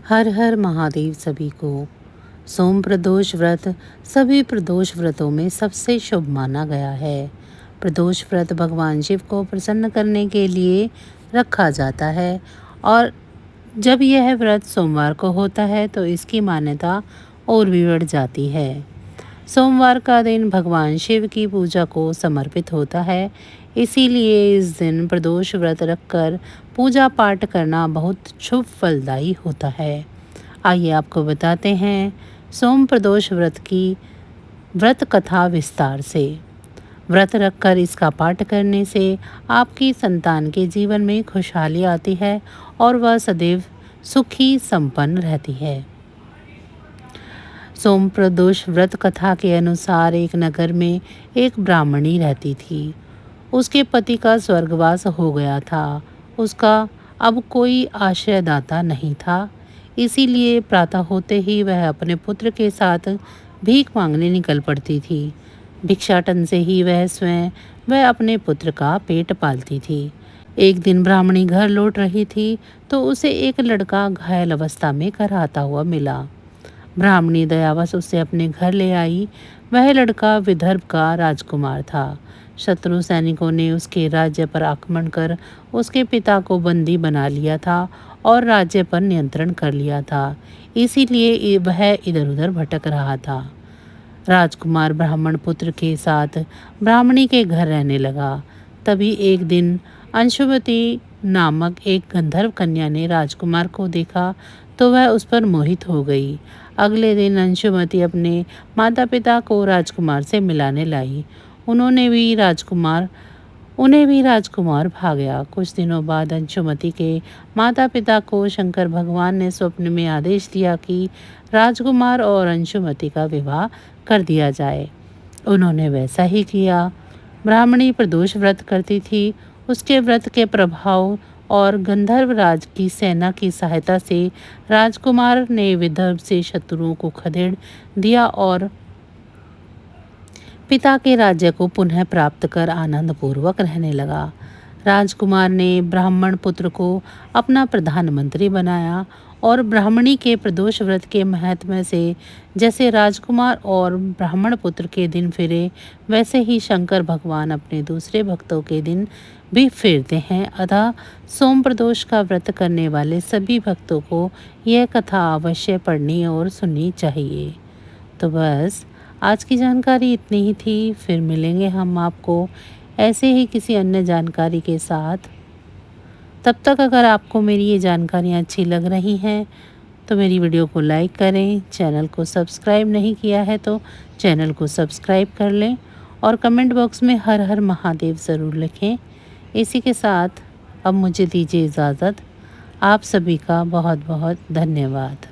हर हर महादेव सभी को। सोम प्रदोष व्रत सभी प्रदोष व्रतों में सबसे शुभ माना गया है। प्रदोष व्रत भगवान शिव को प्रसन्न करने के लिए रखा जाता है और जब यह व्रत सोमवार को होता है तो इसकी मान्यता और भी बढ़ जाती है। सोमवार का दिन भगवान शिव की पूजा को समर्पित होता है, इसीलिए इस दिन प्रदोष व्रत रखकर पूजा पाठ करना बहुत शुभ फलदायी होता है। आइए आपको बताते हैं सोम प्रदोष व्रत की व्रत कथा विस्तार से। व्रत रखकर इसका पाठ करने से आपकी संतान के जीवन में खुशहाली आती है और वह सदैव सुखी संपन्न रहती है। सोम प्रदोष व्रत कथा के अनुसार एक नगर में एक ब्राह्मणी रहती थी। उसके पति का स्वर्गवास हो गया था। उसका अब कोई आश्रयदाता नहीं था, इसीलिए प्रातः होते ही वह अपने पुत्र के साथ भीख मांगने निकल पड़ती थी। भिक्षाटन से ही वह अपने पुत्र का पेट पालती थी। एक दिन ब्राह्मणी घर लौट रही थी तो उसे एक लड़का घायल अवस्था में कराहता हुआ मिला। ब्राह्मणी दयावश उसे अपने घर ले आई। वह लड़का विदर्भ का राजकुमार था। शत्रु सैनिकों ने उसके राज्य पर आक्रमण कर उसके पिता को बंदी बना लिया था और राज्य पर नियंत्रण कर लिया था, इसीलिए वह इधर उधर भटक रहा था। राजकुमार ब्राह्मण पुत्र के साथ ब्राह्मणी के घर रहने लगा। तभी एक दिन अंशुमती नामक एक गंधर्व कन्या ने राजकुमार को देखा तो वह उस पर मोहित हो गई। अगले दिन अंशुमती अपने माता पिता को राजकुमार से मिलाने लाई। उन्हें भी राजकुमार भा गया। कुछ दिनों बाद अंशुमती के माता पिता को शंकर भगवान ने स्वप्न में आदेश दिया कि राजकुमार और अंशुमती का विवाह कर दिया जाए। उन्होंने वैसा ही किया। ब्राह्मणी प्रदोष व्रत करती थी। उसके व्रत के प्रभाव और गंधर्व राज की सेना की सहायता से राजकुमार ने विदर्भ से शत्रुओं को खदेड़ दिया और पिता के राज्य को पुनः प्राप्त कर आनंद पूर्वक रहने लगा। राजकुमार ने ब्राह्मण पुत्र को अपना प्रधानमंत्री बनाया और ब्राह्मणी के प्रदोष व्रत के महत्व से जैसे राजकुमार और ब्राह्मण पुत्र के दिन फिरे, वैसे ही शंकर भगवान अपने दूसरे भक्तों के दिन भी फिरते हैं। अतः सोम प्रदोष का व्रत करने वाले सभी भक्तों को यह कथा अवश्य पढ़नी और सुननी चाहिए। तो बस आज की जानकारी इतनी ही थी। फिर मिलेंगे हम आपको ऐसे ही किसी अन्य जानकारी के साथ। तब तक अगर आपको मेरी ये जानकारियाँ अच्छी लग रही हैं तो मेरी वीडियो को लाइक करें। चैनल को सब्सक्राइब नहीं किया है तो चैनल को सब्सक्राइब कर लें और कमेंट बॉक्स में हर हर महादेव ज़रूर लिखें। इसी के साथ अब मुझे दीजिए इजाज़त। आप सभी का बहुत बहुत धन्यवाद।